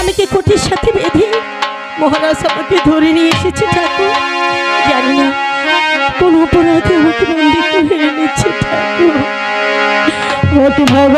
স্বামীকে কোটির সাথে বেঁধে মহারাজ আমাকে ধরে নিয়ে এসেছে ঠাকুর। জানি না কোন অপরাধে আমাকে বন্দী করে এনেছে ঠাকুর। ভগবান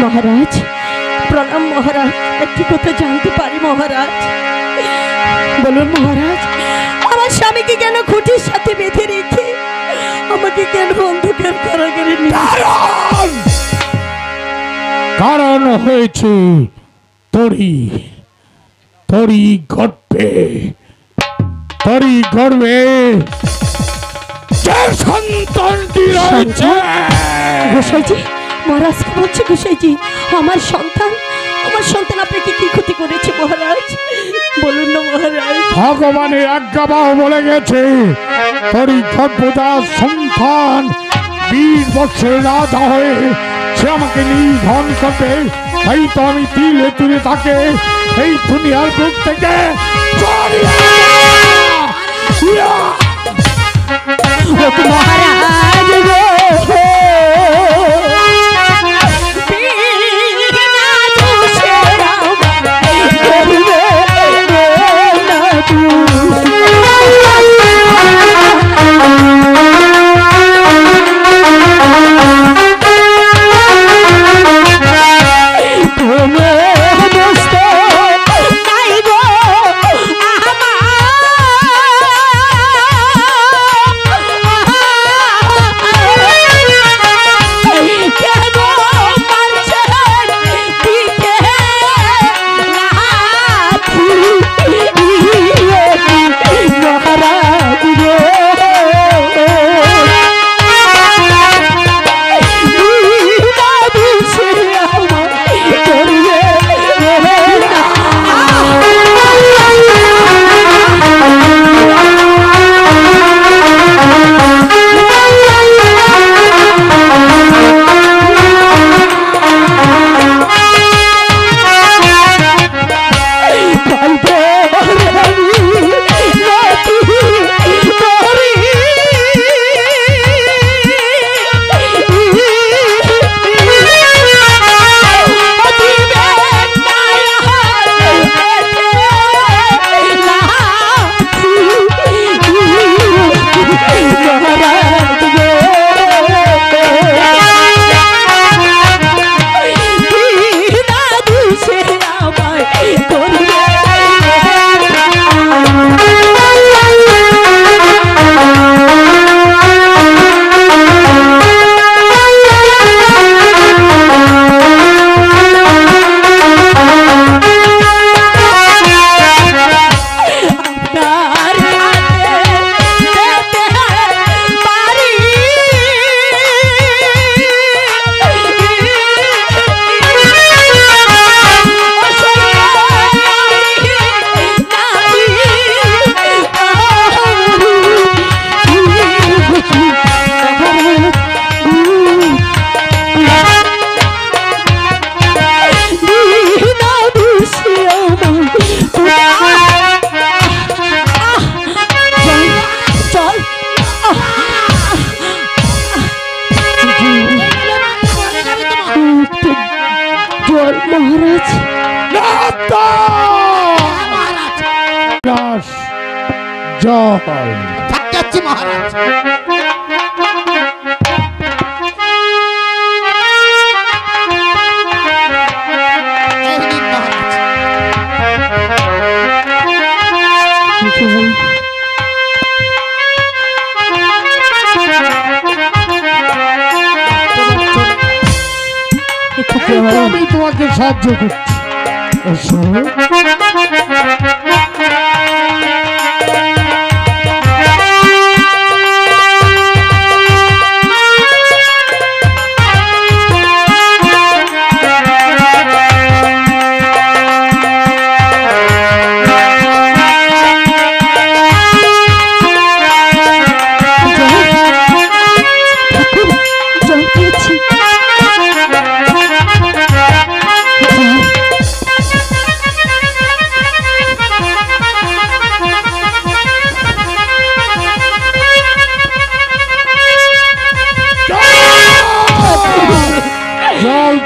মহারাজ প্রণাম মহারাজ। একটি কথা জানতে পারি মহারাজ? বলুন মহারাজ, আমার স্বামীকে কেন খুঁটির সাথে বেঁধে রেখে আমাকে কেন অন্ধকার কারাগারে কারণ হয়েছে তরি তরি গর্ভে যে সন্তানটি রয়েছে। গোসাইজি, মহারাজকে বলছে গোসাইজি, আমার সন্তান আপনাকে কি ক্ষতি করেছে মহারাজ? বলুন না মহারাজ। ভগবানের আজ্ঞাবাহ বলে গেছে তরি গর্ভজাত সন্তান 20 বছরের রাজা হয়ে সে আমাকে নিধন করবে। তাই তো আমি তিলে তুলে তাকে এই দুনিয়ার বুক থেকে মহারাজ মহারাজ জল যাচ্ছি মহারাজ। আমি তোমাকে সাহায্য করছি। এসো।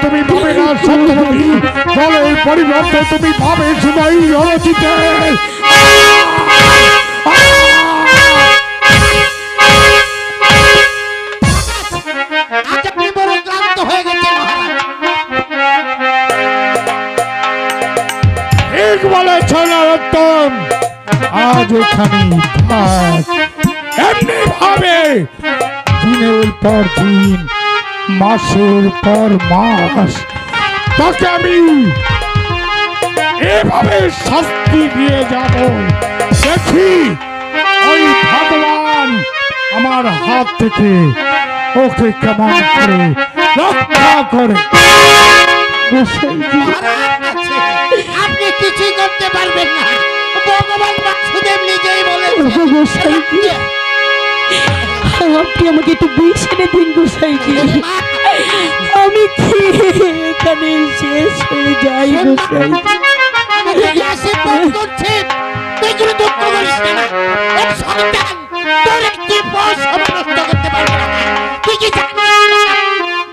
তুমি পাবে না সত্যবতী, জলের পরিবর্তে তুমি পাবে শুধুই রচিতে। ঠিক বলেছ নরোত্তম, আজ এখানে থাক। এমনি ভাবে দিনের পর দিন, মাসের পর মাস তাকে আমি এভাবে শাস্তি দিয়ে যাব। দেখি ওই ভগবান আমার হাত থেকে ওকে কেমন করে রক্ষা করে। আপনি কিছুই করতে পারবেন না, ভগবান বাসুদেব নিজেই বলেছেন। আপনি আমাকে একটু বিষ এনে দিন গোসাইজি, আমি খেয়ে এখানে শেষ হয়ে যাই গোসাইজি।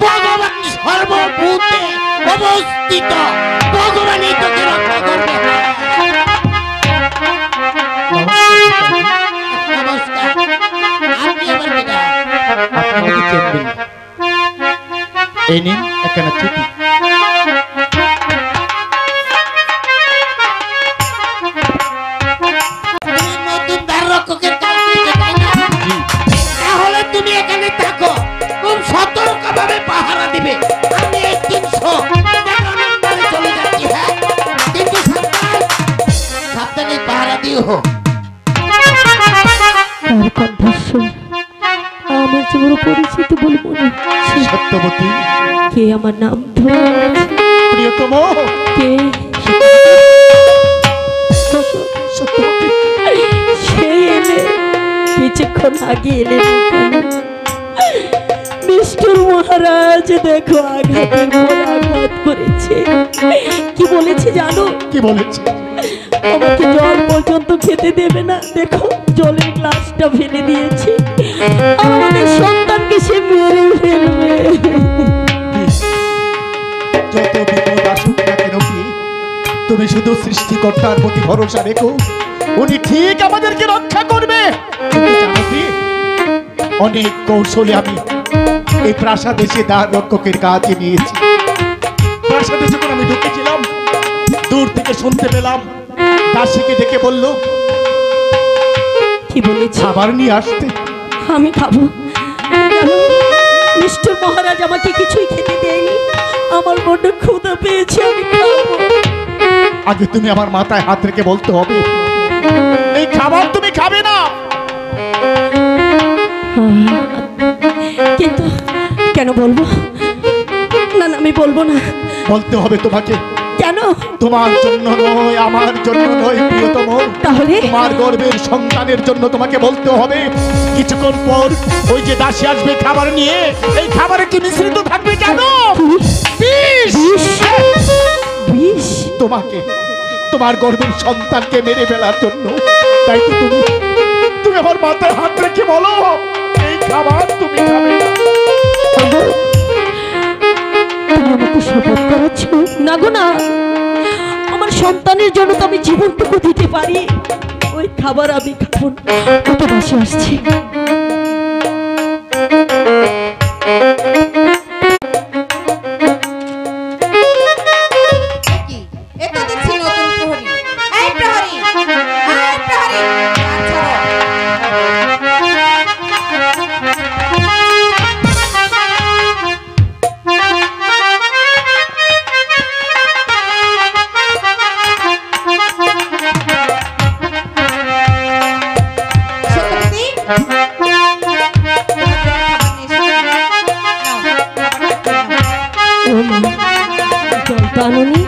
ভগবান সর্বভূতে অবস্থিত, ভগবানই তোকে রক্ষা করবে। এই নিন একখানা চিঠি। নতুন দ্বার রক্ষকের কাজ দিতে, তাই না? তাহলে তুমি এখানে থাকো, খুব সতর্কভাবে পাহারা দিবে। আমি এই 300 চলে যাচ্ছি। হ্যাঁ, কিন্তু সাবধানে পাহারা দিও। তার কণ্ঠস্বর আমার যে বড় পরিচিত বলে মনে হচ্ছে। সত্যবতী, কে আমার নাম ধরে প্রিয়তম, কে? সত্যবতী, সে এলে, কিছুক্ষণ আগে এলে না কেন? মিস্টার মহারাজ দেখো আঘাতের পর আঘাত করেছে। কি বলেছে জানো? কি বলেছে? আমাকে জল পর্যন্ত খেতে দেবে না। দেখো জলের গ্লাসটা ফেলে দিয়েছে। আমাদের সন্তানকে সে মেরে ফেলবে। যত বিপদ আসুক না কেন, কি তুমি শুধু সৃষ্টিকর্তার প্রতি ভরসা রেখো, উনি ঠিক আমাদেরকে রক্ষা করবে। কিন্তু জানো কি, অনেক কৌশলে আমি এই প্রাসাদে সে দ্বার রক্ষকের কাজে নিয়েছি। প্রাসাদে যখন আমি ঢুকেছিলাম, দূর থেকে শুনতে পেলাম দাসীকে ডেকে বলল কি বলেছে? খাবার নিয়ে আসতে। আমি খাবো কেন? মিস্টার মহারাজ আমাকে কিছুই খেতে দেয়নি। আমার বড্ড ক্ষুধা পেয়েছে, আমি খাবো। আগে তুমি আমার মাথায় হাত রেখে বলতে হবে এই খাবার তুমি খাবে না। কিন্তু কেন বলবো না? না, আমি বলবো না। বলতে হবে তোমাকে। কেন? তোমার জন্য নয়, আমার জন্য নয় প্রিয়তম, তাহলে তোমার গর্বের সন্তানের জন্য তোমাকে বলতে হবে। কিছুক্ষণ পর ওই যে দাসী আসবে খাবার নিয়ে, এই খাবারে কি মিশ্রিত থাকবে জানো? বিষ। বিষ? তোমাকে, তোমার গর্বের সন্তানকে মেরে ফেলার জন্য। তাই তো তুমি আমার মাথায় হাত রেখে বলো এই খাবার তুমি খাবে না। তুমি আমাকে শপথ করাচ্ছ? না গো না, খাবারের জন্য তো আমি জীবনটুকু দিতে পারি। ওই খাবার আমি খাবো না। কত বাসে আসছে। কি এটা দেখছি নতুন প্রহরী। এই প্রহরী, এই প্রহরী, ছাড়ো। সত্যবতী, ও মা, জল তো আনোনি?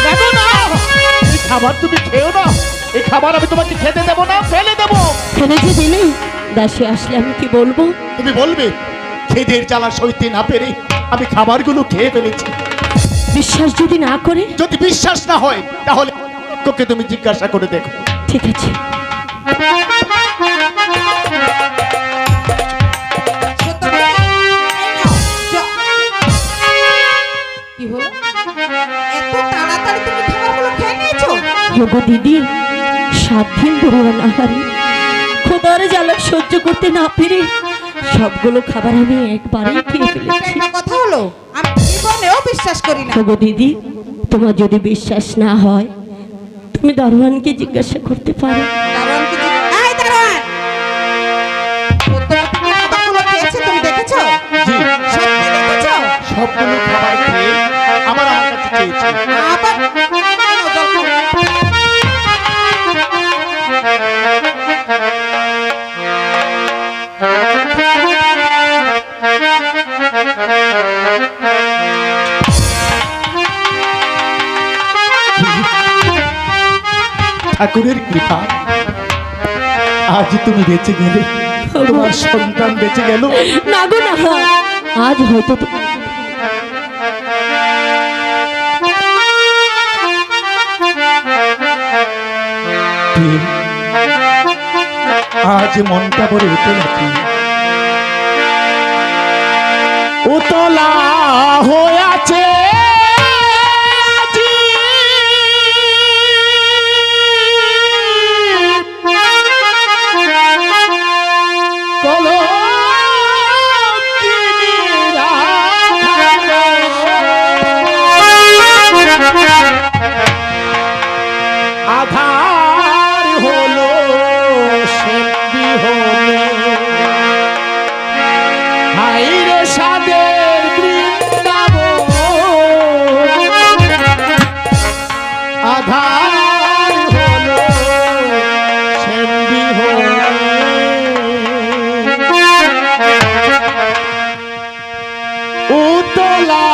দেখো না, এই খাবার তুমি খেও না। এই খাবার আমি তোমাকে খেতে দেবো না, ফেলে দেবো। ফেলে যে দিলে দাসী আসলে আমি কি বলবো? তুমি বলবে খিদের জ্বালা সইতে না পেরে আমি খাবারগুলো খেয়ে ফেলেছি। বিশ্বাস যদি না করে? যদি বিশ্বাস না হয় তাহলে তোকে তুমি জিজ্ঞাসা করে দেখো। ঠিক আছে। কি হলো? এত তাড়াতাড়ি তুমি খাবারগুলো খেয়ে নিয়েছো? ওগো দিদি, 7 দিন ধরে আহারি, খোদার জ্বালা সহ্য করতে না পেরে সবগুলো খাবার আমি একবারেই খেয়ে ফেলেছি। একটা কথা হলো, আমি জীবনেও বিশ্বাস করি না। ওগো দিদি, তোমার যদি বিশ্বাস না হয় তুমি দারোয়ানকে জিজ্ঞাসা করতে পারো। দারোয়ানকে এই দারোয়ান, সত্যবতী কি খাবারগুলো খেয়েছে তুমি দেখেছো? জি, সত্যি দেখেছো? সবগুলো খাবার খেয়ে আবার আমার কাছে চেয়েছি। আবার নাও, জল খাও। ঠাকুরের কৃপা, আজ তুমি বেঁচে গেলে, তোমার সন্তান বেঁচে গেল। না গো না, আজ হয়তো আজ মনটা বড় উতলা হয়ে আছে। আধার হলো সেন্দি হলে হাইরে সাদের বৃন্দাবন। আধার হলো সেন্দি হলে উতলা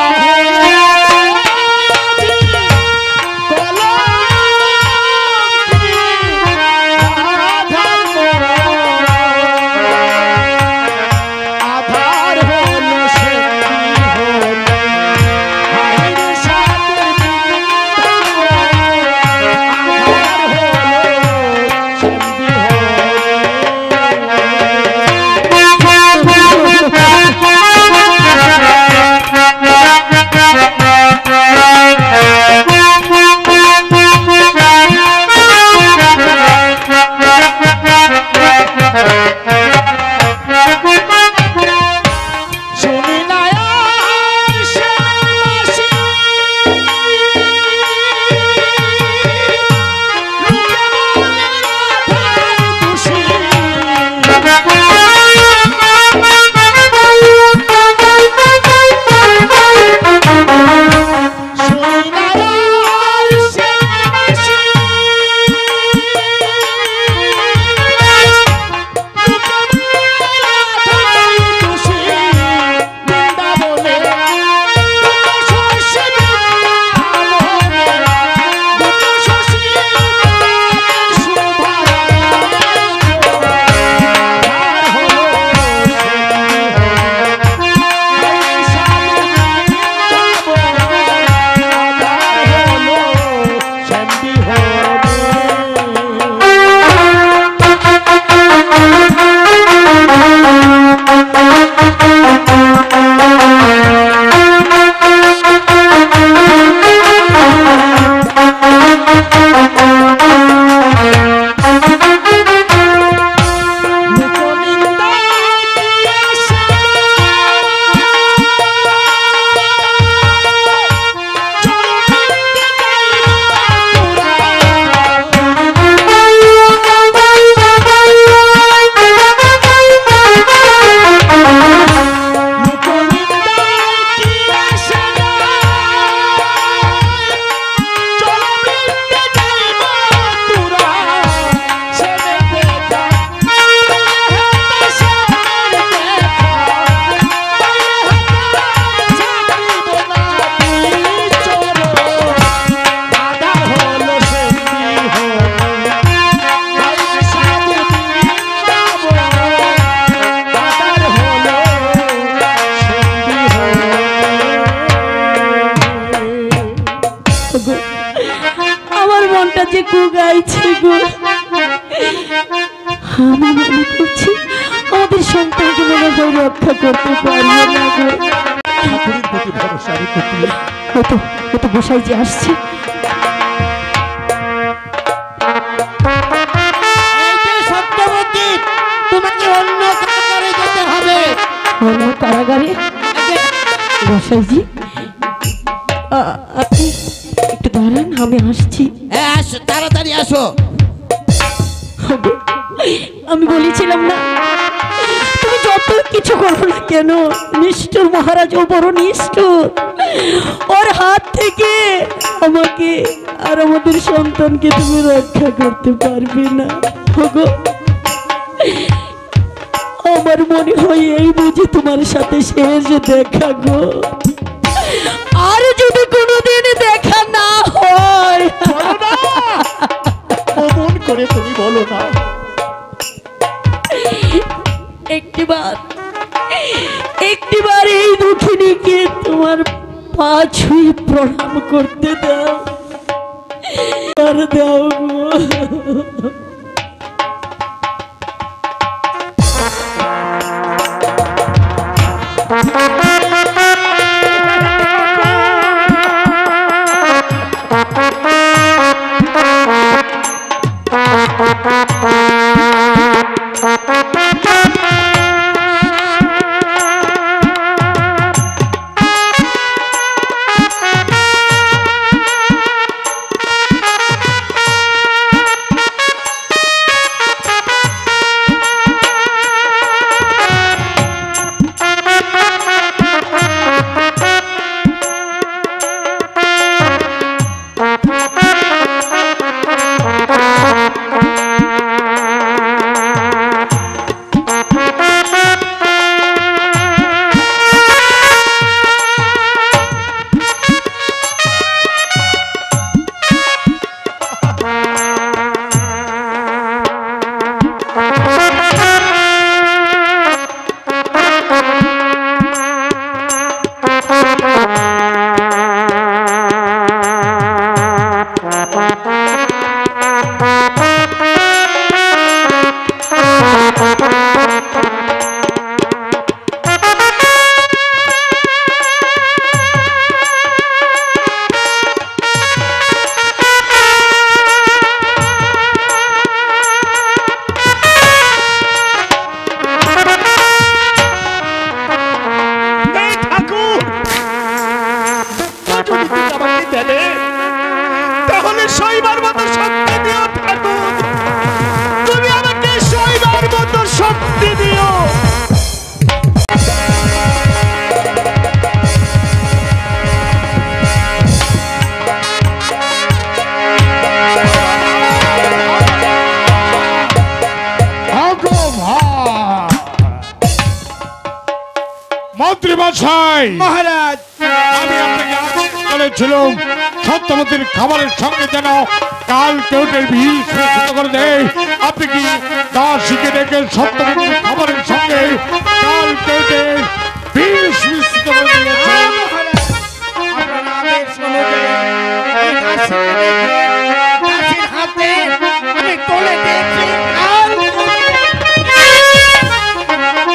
যে কুগাইছে গো। আমি মনে করছি আমাদের সন্তানকে মনে হয় রক্ষা করতে পারবো না গো। ঠাকুরের প্রতি ভরসা রেখো তুমি। ও তো বসাই যে আসছে। এই যে সত্যবতী, তোমাকে অন্য কারাগারে যেতে হবে। অন্য কারাগারে? বসাইজি আপনি একটু দাঁড়ান, আমি আসছি। হ্যাঁ আসো, তাড়াতাড়ি আসো। আমি বলেছিলাম না, তুমি যত কিছু করো না কেন, নিষ্ঠুর মহারাজ, ও বড় নিষ্ঠুর। ওর হাত থেকে আমাকে আর আমাদের সন্তানকে তুমি রক্ষা করতে পারবে না। গো, আমার মনে হয় এই বুঝি তোমার সাথে শেষ দেখা গো। আর যদি কোনোদিন দেখা না হয়, অমন করে তুমি বলো না। একটিবার এই দুঃখিনীকে তোমার পা ছুঁয়ে প্রণাম করতে দাও, আর দাও গো। তাহলে শৈবার মতো শক্তি দিও ঠাকুর, তুমি আমাকে শৈবার মতো শক্তি দিও। মন্ত্রীমশাই, মহারাজ, আমি আপনাকে আদেশ করেছিলাম সত্যবতীর খাবারের সঙ্গে যেন কাল কেউটের ভিড় সুরক্ষিত করে দেয়। আপনি কি দাসীকে ডেকে সত্যবতীর খাবারের সঙ্গে কাল কেউটের বিষ মিশ্রিত করে দিয়েছেন? আপনার আদেশ অনুযায়ী এই দাসীর হাতে আমি তুলে দিয়েছি।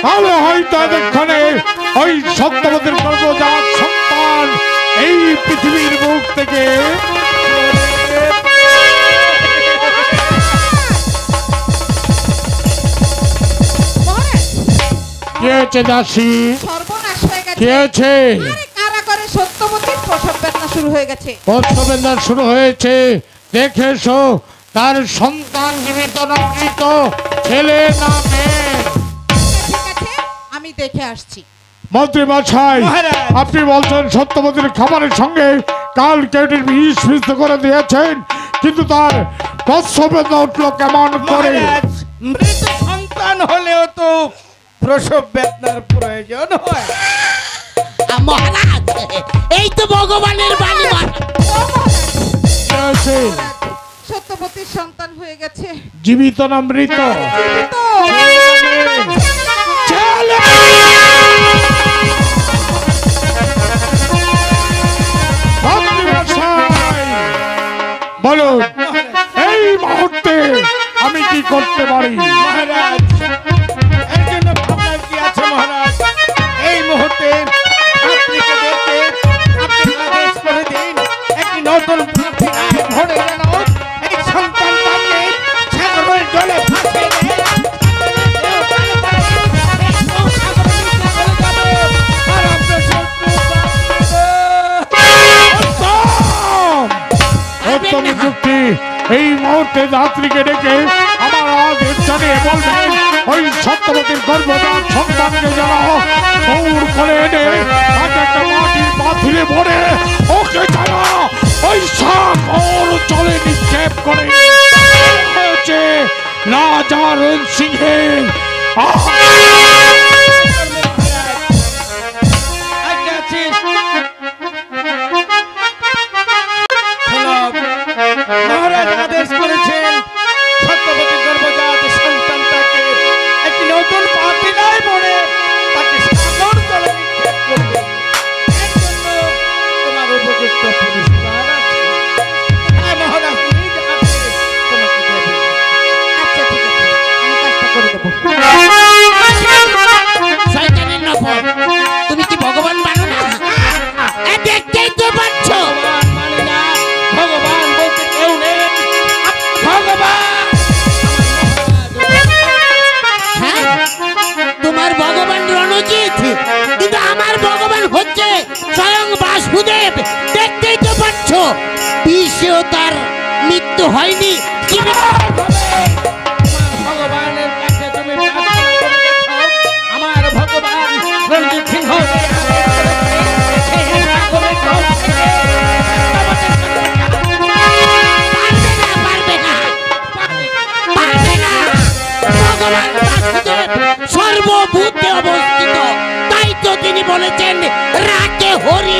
তাহলে হয়তো এতক্ষণে ওই সত্যবতীর গর্ভজাত সন্তান এই পৃথিবীর মুখ থেকে কি হয়েছে দাসী? সর্বনাশ হয়ে গেছে। কি হয়েছে? আরে কারাগারে সত্যবতীর প্রসব বেদনা শুরু হয়ে গেছে। প্রসবেদনা শুরু হয়েছে। দেখে এসো তার সন্তান জীবিত না মৃত, ছেলে না মেয়ে। ঠিক আছে, আমি দেখে আসছি। মন্ত্রী মশাই, আপনি বলছেন সত্যবতীর খাবারের সঙ্গে কাল কেউটের বিষ মিশ্রিত করে দিয়েছেন, কিন্তু তার প্রসবেদনা উঠলো কেমন করে? মৃত সন্তান হলেও তো প্রসব বেদনার প্রয়োজন হয়। মহারাজ, এই তো ভগবানের বাণী। সত্যবতীর সন্তান হয়ে গেছে। জীবিত না মৃত? জীবিত। বলুন করতে পারি। মহারাজ, এর জন্য ভাবনার কি আছে মহারাজ? এই মুহূর্তে আপনিকে ডেকে আপনি আদেশ করে দিন একটি নতুন প্রার্থী রায় ভোটে যেন এই সন্তানটাকে সাগরের জলে ভাসিয়ে দেয়। উত্তম যুক্তি। এই মুহূর্তে যাত্রীকে ডেকে আমার আদেশ জানিয়ে বলবেন ওই সত্যবতীর গর্ভজাত সন্তানকে যেন দৌড় করে এনে তাকে একটা মাটির পাথরে ভরে ওকে যেন ওই সাগর জলে নিক্ষেপ করে হয়েছে রাজা রণ সিংহের মহারাজ আদেশ করেছেন সত্যবতীর গর্ভজাত সন্তানটাকে একটি নতুন পাতিলায় পড়ে তাকে সাগর জলে নিক্ষেপ করবে। এর জন্য তোমার উপযুক্ত পুরস্কার আছে। হ্যাঁ মহারাজ, নিজ হাতে তোমাকে দেবে। আচ্ছা ঠিক আছে, আমি কাজটা করে দেবো। শয়তানের নফর, তুমি কি ভগবান মানো না? দেখতেই তো পাচ্ছ ভগবান মানে না। ভগবান বলতে কেউ নেই। ভগবান, হ্যাঁ তোমার ভগবান রণজিৎ, কিন্তু আমার ভগবান হচ্ছে স্বয়ং বাসুদেব। দেখতেই তো পাচ্ছ বিষেও তার মৃত্যু হয়নি। ভগবানের কাছে তুমি প্রার্থনা করে দেখো, আমার ভগবান রণজিৎ সিংহ সর্বভূতে অবস্থিত, তাই তো তিনি বলেছেন রাতে হরি